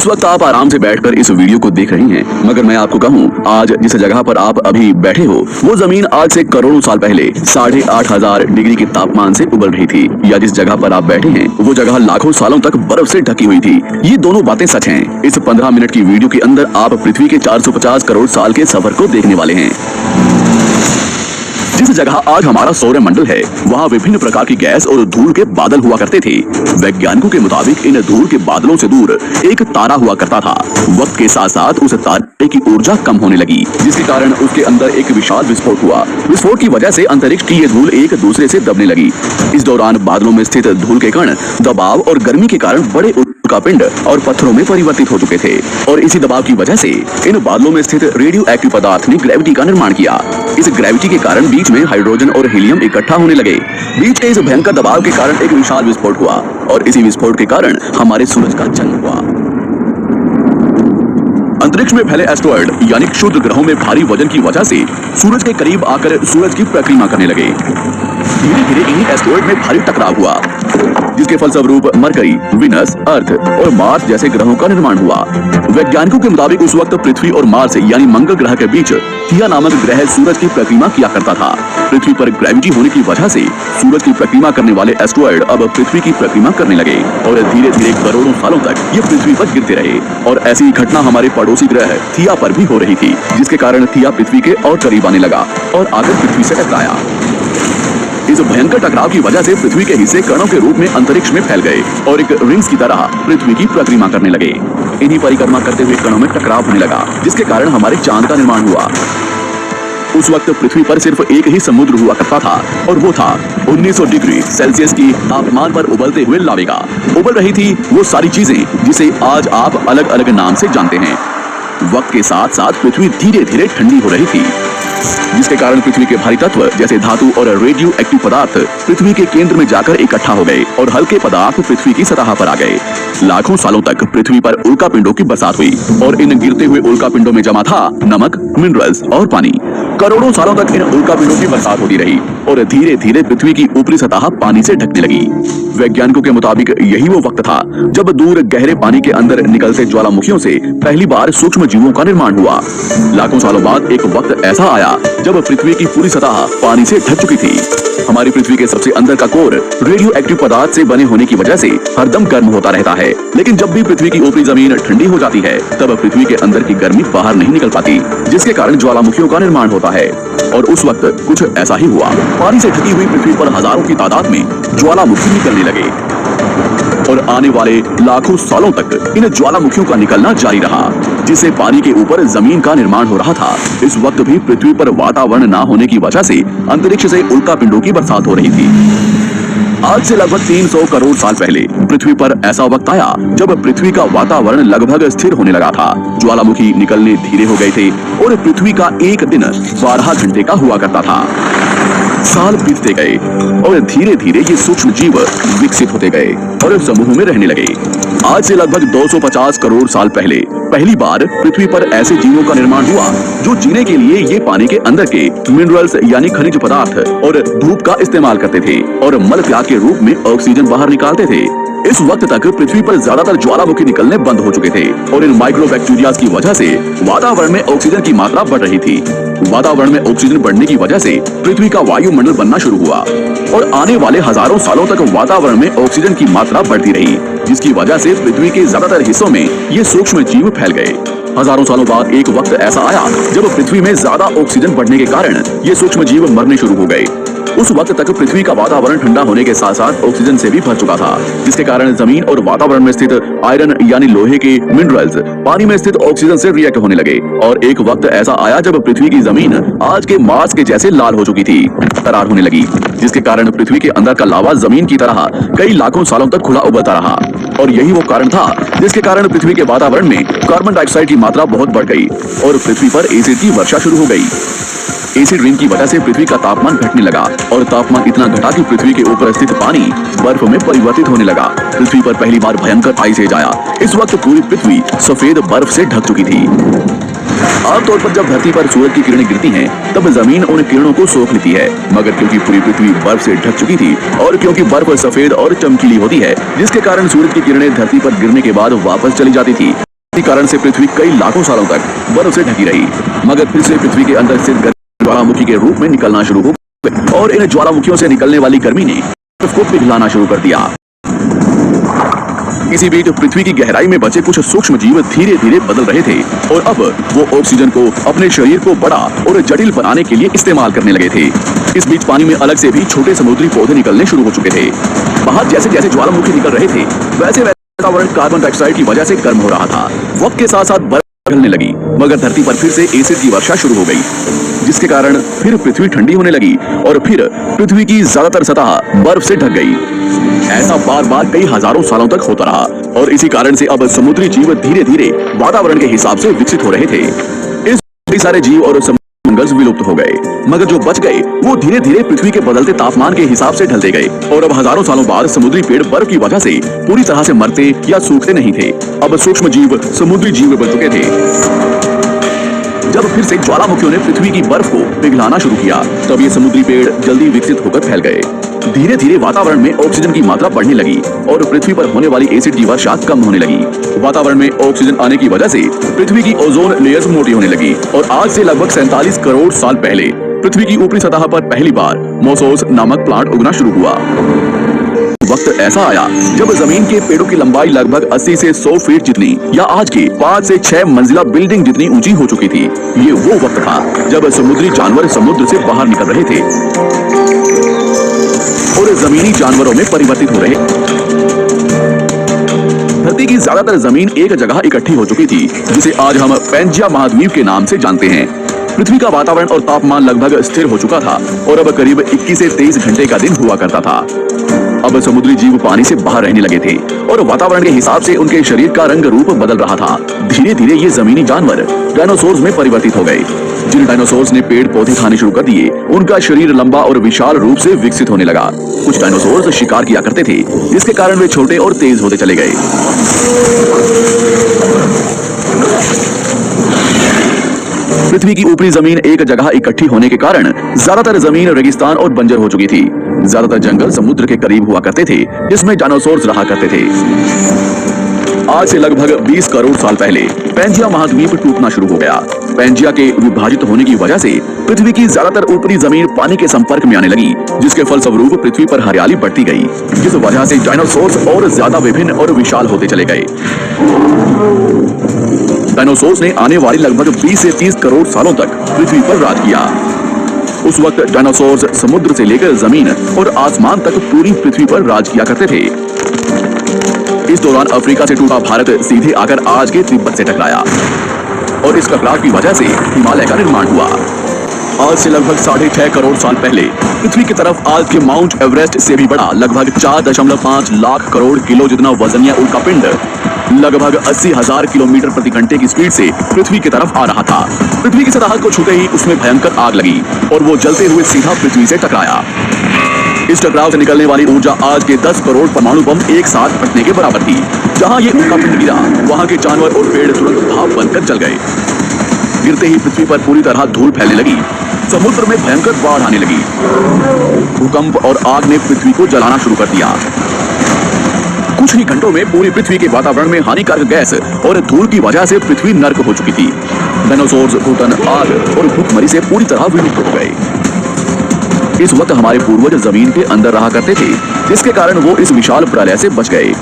इस वक्त आप आराम से बैठकर इस वीडियो को देख रही हैं, मगर मैं आपको कहूं, आज जिस जगह पर आप अभी बैठे हो वो जमीन आज से करोड़ों साल पहले 8,500 डिग्री के तापमान से उबल रही थी, या जिस जगह पर आप बैठे हैं वो जगह लाखों सालों तक बर्फ से ढकी हुई थी। ये दोनों बातें सच हैं। इस 15 मिनट की वीडियो के अंदर आप पृथ्वी के 450 करोड़ साल के सफर को देखने वाले हैं। जिस जगह आज हमारा सौरमंडल है वहाँ विभिन्न प्रकार की गैस और धूल के बादल हुआ करते थे। वैज्ञानिकों के मुताबिक इन धूल के बादलों से दूर एक तारा हुआ करता था। वक्त के साथ साथ उस तारे की ऊर्जा कम होने लगी, जिसके कारण उसके अंदर एक विशाल विस्फोट हुआ। विस्फोट की वजह से अंतरिक्ष की ये धूल एक दूसरे से दबने लगी। इस दौरान बादलों में स्थित धूल के कण दबाव और गर्मी के कारण बड़े उल्कापिंड और पत्थरों में परिवर्तित हो चुके थे, और इसी दबाव की वजह से इन बादलों में स्थित रेडियो एक्टिव पदार्थ ने ग्रेविटी का निर्माण किया। इस ग्रेविटी के कारण बीच में हाइड्रोजन और हीलियम इकट्ठा होने लगे। बीच के इस भयंकर दबाव के कारण एक विशाल विस्फोट हुआ, और इसी विस्फोट के कारण हमारे सूरज का जन्म हुआ। अंतरिक्ष में फैले एस्टेरॉयड यानी क्षुद्र ग्रहों में भारी वजन की वजह से सूरज के करीब आकर सूरज की परिक्रमा करने लगे। धीरे धीरे इन्हीं एस्टेरॉयड में भारी टकराव हुआ, जिसके फलस्वरूप मरकरी, विनस, अर्थ और मार्स जैसे ग्रहों का निर्माण हुआ। वैज्ञानिकों के मुताबिक उस वक्त पृथ्वी और मार्स यानी मंगल ग्रह के बीच थिया नामक ग्रह सूरज की परिक्रमा किया करता था। पृथ्वी पर ग्रेविटी होने की वजह से सूरज की परिक्रमा करने वाले एस्टेरॉयड अब पृथ्वी की परिक्रमा करने लगे, और धीरे धीरे करोड़ों सालों तक ये पृथ्वी पर गिरते रहे। और ऐसी घटना हमारे पड़ोसी ग्रह थिया पर भी हो रही थी, जिसके कारण थिया पृथ्वी के और करीब आने लगा और आकर पृथ्वी से टकराया। इस भयंकर टकराव की वजह से पृथ्वी के हिस्से कणों के रूप में अंतरिक्ष में फैल गए और एक रिंग्स की तरह पृथ्वी की परिक्रमा करने लगे। इन्हीं परिक्रमा करते हुए कणों में टकराव होने लगा, जिसके कारण हमारे चांद का निर्माण हुआ। उस वक्त पृथ्वी पर सिर्फ एक ही समुद्र हुआ करता था, और वो था 1900 डिग्री सेल्सियस की तापमान पर उबलते हुए लावेगा। उबल रही थी वो सारी चीजें जिसे आज आप अलग अलग नाम से जानते हैं। वक्त के साथ साथ पृथ्वी धीरे धीरे ठंडी हो रही थी, जिसके कारण पृथ्वी के भारी तत्व जैसे धातु और रेडियो एक्टिव पदार्थ पृथ्वी के केंद्र में जाकर इकट्ठा हो गए, और हल्के पदार्थ पृथ्वी की सतह पर आ गए। लाखों सालों तक पृथ्वी पर उल्कापिंडों की बरसात हुई, और इन गिरते हुए उल्कापिंडों में जमा था नमक, मिनरल्स और पानी। करोड़ों सालों तक इन उल्कापिंडों की बरसात होती रही, और धीरे धीरे पृथ्वी की ऊपरी सतह पानी से ढकने लगी। वैज्ञानिकों के मुताबिक यही वो वक्त था जब दूर गहरे पानी के अंदर निकलते ज्वालामुखियों से पहली बार सूक्ष्म जीवों का निर्माण हुआ। लाखों सालों बाद एक वक्त ऐसा आया जब पृथ्वी की पूरी सतह पानी से ढक चुकी थी। हमारी पृथ्वी के सबसे अंदर का कोर रेडियो एक्टिव पदार्थ से बने होने की वजह से हरदम गर्म होता रहता है, लेकिन जब भी पृथ्वी की ऊपरी जमीन ठंडी हो जाती है तब पृथ्वी के अंदर की गर्मी बाहर नहीं निकल पाती, जिसके कारण ज्वालामुखियों का निर्माण होता है। और उस वक्त कुछ ऐसा ही हुआ। पानी से ढकी हुई पृथ्वी पर हजारों की तादाद में ज्वालामुखी निकलने लगे, और आने वाले लाखों सालों तक इन ज्वालामुखियों का निकलना जारी रहा, जिससे पानी के ऊपर जमीन का निर्माण हो रहा था। इस वक्त भी पृथ्वी पर वातावरण न होने की वजह से अंतरिक्ष से उल्कापिंडों की बरसात हो रही थी। आज से लगभग 300 करोड़ साल पहले पृथ्वी पर ऐसा वक्त आया जब पृथ्वी का वातावरण लगभग स्थिर होने लगा था। ज्वालामुखी निकलने धीरे हो गए थे, और पृथ्वी का एक दिन 12 घंटे का हुआ करता था। साल बीतते गए, और धीरे धीरे ये सूक्ष्म जीव विकसित होते गए और समूह में रहने लगे। आज से लगभग 250 करोड़ साल पहले पहली बार पृथ्वी पर ऐसे जीवों का निर्माण हुआ जो जीने के लिए ये पानी के अंदर के मिनरल्स यानी खनिज पदार्थ और धूप का इस्तेमाल करते थे, और मल त्याग के रूप में ऑक्सीजन बाहर निकालते थे। इस वक्त तक पृथ्वी पर ज्यादातर ज्वालामुखी निकलने बंद हो चुके थे, और इन माइक्रोबैक्टीरिया की वजह से वातावरण में ऑक्सीजन की मात्रा बढ़ रही थी। वातावरण में ऑक्सीजन बढ़ने की वजह से पृथ्वी का वायुमंडल बनना शुरू हुआ, और आने वाले हजारों सालों तक वातावरण में ऑक्सीजन की मात्रा बढ़ती रही, जिसकी वजह से पृथ्वी के ज्यादातर हिस्सों में ये सूक्ष्म जीव फैल गए। हजारों सालों बाद एक वक्त ऐसा आया जब पृथ्वी में ज्यादा ऑक्सीजन बढ़ने के कारण ये सूक्ष्म जीव मरने शुरू हो गए। उस वक्त तक पृथ्वी का वातावरण ठंडा होने के साथ साथ ऑक्सीजन से भी भर चुका था, जिसके कारण जमीन और वातावरण में स्थित आयरन यानी लोहे के मिनरल्स पानी में स्थित ऑक्सीजन से रिएक्ट होने लगे। और एक वक्त ऐसा आया जब पृथ्वी की जमीन आज के मार्स के जैसे लाल हो चुकी थी, तरार होने लगी, जिसके कारण पृथ्वी के अंदर का लावा जमीन की तरह कई लाखों सालों तक खुला उबलता रहा। और यही वो कारण था जिसके कारण पृथ्वी के वातावरण में कार्बन डाइऑक्साइड की मात्रा बहुत बढ़ गई, और पृथ्वी पर एसिड की वर्षा शुरू हो गई। एसिड रेन की वजह से पृथ्वी का तापमान घटने लगा, और तापमान इतना घटा कि पृथ्वी के ऊपर स्थित पानी बर्फ में परिवर्तित होने लगा। पृथ्वी पर पहली बार भयंकर आइस एज आया। इस वक्त पूरी पृथ्वी सफेद बर्फ से ढक चुकी थी। आमतौर पर जब धरती पर सूरज की किरणें गिरती हैं, तब जमीन उन किरणों को सोख लेती है, मगर क्योंकि पूरी पृथ्वी बर्फ से ढक चुकी थी और क्योंकि बर्फ सफेद और चमकीली होती है, जिसके कारण सूरज की किरणें धरती पर गिरने के बाद वापस चली जाती थी। इसी कारण से पृथ्वी कई लाखों सालों तक बर्फ से ढकी रही, मगर फिर से पृथ्वी के अंदर स्थित गर्मी ज्वालामुखी के रूप में निकलना शुरू हो गई और इन ज्वालामुखियों से निकलने वाली गर्मी ने बर्फ को पिघलाना शुरू कर दिया। इसी बीच पृथ्वी की गहराई में बचे कुछ सूक्ष्म जीव धीरे धीरे बदल रहे थे और अब वो ऑक्सीजन को अपने शरीर को बड़ा और जटिल बनाने के लिए इस्तेमाल करने लगे थे। इस बीच पानी में अलग से भी छोटे समुद्री पौधे निकलने शुरू हो चुके थे। बाहर जैसे जैसे ज्वालामुखी निकल रहे थे वैसे वैसे वातावरण कार्बन डाइऑक्साइड की वजह से गर्म हो रहा था। वक्त के साथ साथ बर्फ पिघलने लगी, मगर धरती पर फिर से एसिड की वर्षा शुरू हो गई, जिसके कारण फिर पृथ्वी ठंडी होने लगी और फिर पृथ्वी की ज्यादातर सतह बर्फ से ढक गई। ऐसा बार बार कई हजारों सालों तक होता रहा और इसी कारण से अब समुद्री जीव धीरे धीरे वातावरण के हिसाब से विकसित हो रहे थे। इस कई सारे जीव और जंगल विलुप्त हो गए, मगर जो बच गए वो धीरे धीरे पृथ्वी के बदलते तापमान के हिसाब से ढलते गए और अब हजारों सालों बाद समुद्री पेड़ बर्फ की वजह से पूरी तरह से मरते या सूखते नहीं थे। अब सूक्ष्म जीव समुद्री जीव बन चुके थे। जब फिर से ज्वालामुखियों ने पृथ्वी की बर्फ को पिघलाना शुरू किया, तब ये समुद्री पेड़ जल्दी विकसित होकर फैल गए। धीरे धीरे वातावरण में ऑक्सीजन की मात्रा बढ़ने लगी और पृथ्वी पर होने वाली एसिड की वर्षा कम होने लगी। वातावरण में ऑक्सीजन आने की वजह से पृथ्वी की ओजोन लेयर्स मोटी होने लगी और आज से लगभग 47 करोड़ साल पहले पृथ्वी की ऊपरी सतह पर पहली बार मोसोस नामक प्लांट उगना शुरू हुआ। वक्त ऐसा आया जब जमीन के पेड़ों की लंबाई लगभग 80 से 100 फीट जितनी या आज की 5 से 6 मंजिला बिल्डिंग जितनी ऊंची हो चुकी थी। ये वो वक्त था जब समुद्री जानवर समुद्र से बाहर निकल रहे थे और जमीनी जानवरों में परिवर्तित हो रहे। धरती की ज्यादातर जमीन एक जगह इकट्ठी हो चुकी थी, जिसे आज हम पैंजिया महाद्वीप के नाम से जानते हैं। पृथ्वी का वातावरण और तापमान लगभग स्थिर हो चुका था और अब करीब 21 से 23 घंटे का दिन हुआ करता था। अब समुद्री जीव पानी से बाहर रहने लगे थे और वातावरण के हिसाब से उनके शरीर का रंग रूप बदल रहा था। धीरे धीरे ये जमीनी जानवर डायनासोर्स में परिवर्तित हो गए। जिन डायनासोर्स ने पेड़ पौधे खाने शुरू कर दिए, उनका शरीर लंबा और विशाल रूप से विकसित होने लगा। कुछ डायनासोर्स शिकार किया करते थे, जिसके कारण वे छोटे और तेज होते चले गए। पृथ्वी की ऊपरी जमीन एक जगह इकट्ठी होने के कारण ज्यादातर जमीन रेगिस्तान और बंजर हो चुकी थी। ज्यादातर जंगल समुद्र के करीब हुआ करते थे, जिसमें डायनासोर्स रहा करते थे। आज से लगभग 20 करोड़ साल पहले पैंजिया महाद्वीप टूटना शुरू हो गया। पैंजिया के विभाजित होने की वजह से पृथ्वी की ज्यादातर ऊपरी जमीन पानी के संपर्क में आने लगी, जिसके फलस्वरूप पृथ्वी पर हरियाली बढ़ती गई, जिस वजह से डायनासोर्स और ज्यादा विभिन्न और विशाल होते चले गए। डायनासोर्स ने आने वाली लगभग 20 से 30 करोड़ सालों तक पृथ्वी पर राज किया। उस वक्त डायनासोर्स समुद्र से लेकर जमीन और आसमान तक पूरी पृथ्वी पर राज किया करते थे। इस दौरान अफ्रीका से टूटा भारत सीधे आकर आज के तिब्बत से टकराया और इस टकराव की वजह से हिमालय का निर्माण हुआ। आज से लगभग 6.5 करोड़ साल पहले पृथ्वी की तरफ आज के माउंट एवरेस्ट से भी बड़ा लगभग 4.5 लाख करोड़ किलो जितना वजनिया उल्कापिंड लगभग 80,000 किलोमीटर प्रति घंटे की स्पीड से पृथ्वी की तरफ आ रहा था। पृथ्वी की सतह को छूते ही उसमें भयंकर आग लगी और वो जलते हुए सीधा पृथ्वी से टकराया। इस टकराव से निकलने वाली ऊर्जा आज के 10 करोड़ परमाणु बम एक साथ फटने के बराबर थी। जहां ये उल्कापिंड गिरा, वहां के जानवर और पेड़ तुरंत भाप बनकर जल गए। गिरते ही पृथ्वी पर पूरी तरह धूल फैलने लगी। समुद्र में भयंकर बाढ़ आने लगी। भूकंप और आग ने पृथ्वी को जलाना शुरू कर दिया। कुछ ही घंटों में पूरी पृथ्वी के वातावरण में हानिकारक गैस और धूल की वजह से पृथ्वी नर्क हो चुकी थी। डायनासोर्स, घुटन, आग और भूखमरी से पूरी तरह विलुप्त हो गए। इस वक्त हमारे पूर्वज जमीन के अंदर रहा करते थे, जिसके कारण वो इस विशाल प्रलय से बच गए।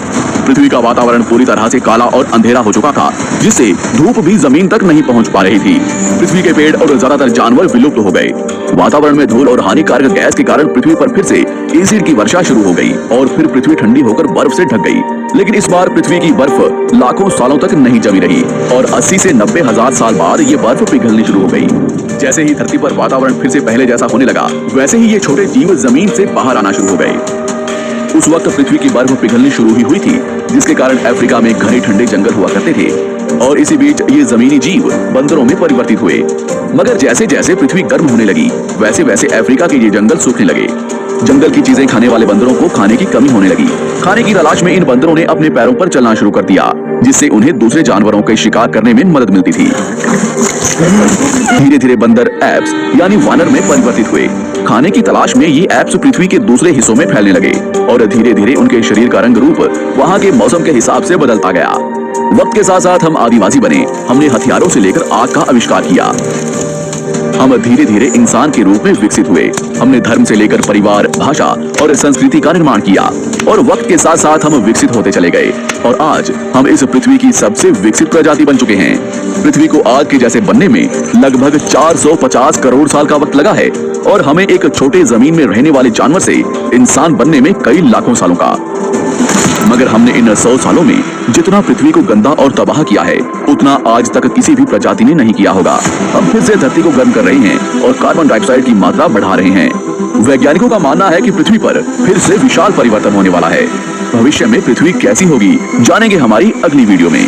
पृथ्वी का वातावरण पूरी तरह से काला और अंधेरा हो चुका था, जिससे धूप भी जमीन तक नहीं पहुंच पा रही थी। पृथ्वी के पेड़ और ज्यादातर जानवर विलुप्त हो गए। वातावरण में धूल और हानिकारक गैस के कारण पृथ्वी पर फिर से एसिड की वर्षा शुरू हो गई और फिर पृथ्वी ठंडी होकर बर्फ से ढक गई। लेकिन इस बार पृथ्वी की बर्फ लाखों सालों तक नहीं जमी रही और 80 से 90 हजार साल बाद ये बर्फ पिघलनी शुरू हो गई। जैसे ही धरती पर वातावरण फिर से पहले जैसा होने लगा, वैसे ही ये छोटे जीव जमीन से बाहर आना शुरू हो गए। उस वक्त पृथ्वी की बर्फ पिघलनी शुरू ही हुई थी, जिसके कारण अफ्रीका में घने ठंडे जंगल हुआ करते थे और इसी बीच ये जमीनी जीव बंदरों में परिवर्तित हुए। मगर जैसे जैसे पृथ्वी गर्म होने लगी, वैसे वैसे अफ्रीका के ये जंगल सूखने लगे। जंगल की चीजें खाने वाले बंदरों को खाने की कमी होने लगी। खाने की तलाश में इन बंदरों ने अपने पैरों पर चलना शुरू कर दिया, जिससे उन्हें दूसरे जानवरों के शिकार करने में मदद मिलती थी। धीरे धीरे बंदर एप्स यानी वानर में परिवर्तित हुए। खाने की तलाश में ये एप्स पृथ्वी के दूसरे हिस्सों में फैलने लगे और धीरे धीरे उनके शरीर का रंग रूप वहां के मौसम के हिसाब से बदलता गया। वक्त के साथ साथ हम आदिवासी बने। हमने हथियारों से लेकर आग का आविष्कार किया। हम धीरे धीरे इंसान के रूप में विकसित हुए। हमने धर्म से लेकर परिवार, भाषा और संस्कृति का निर्माण किया और वक्त के साथ साथ हम विकसित होते चले गए और आज हम इस पृथ्वी की सबसे विकसित प्रजाति बन चुके हैं। पृथ्वी को आग के जैसे बनने में लगभग 450 करोड़ साल का वक्त लगा है और हमें एक छोटे जमीन में रहने वाले जानवर से इंसान बनने में कई लाखों सालों का। मगर हमने इन 100 सालों में जितना पृथ्वी को गंदा और तबाह किया है उतना आज तक किसी भी प्रजाति ने नहीं किया होगा। हम फिर से धरती को गर्म कर रहे हैं और कार्बन डाइऑक्साइड की मात्रा बढ़ा रहे हैं। वैज्ञानिकों का मानना है कि पृथ्वी पर फिर से विशाल परिवर्तन होने वाला है। भविष्य में पृथ्वी कैसी होगी जानेंगे हमारी अगली वीडियो में।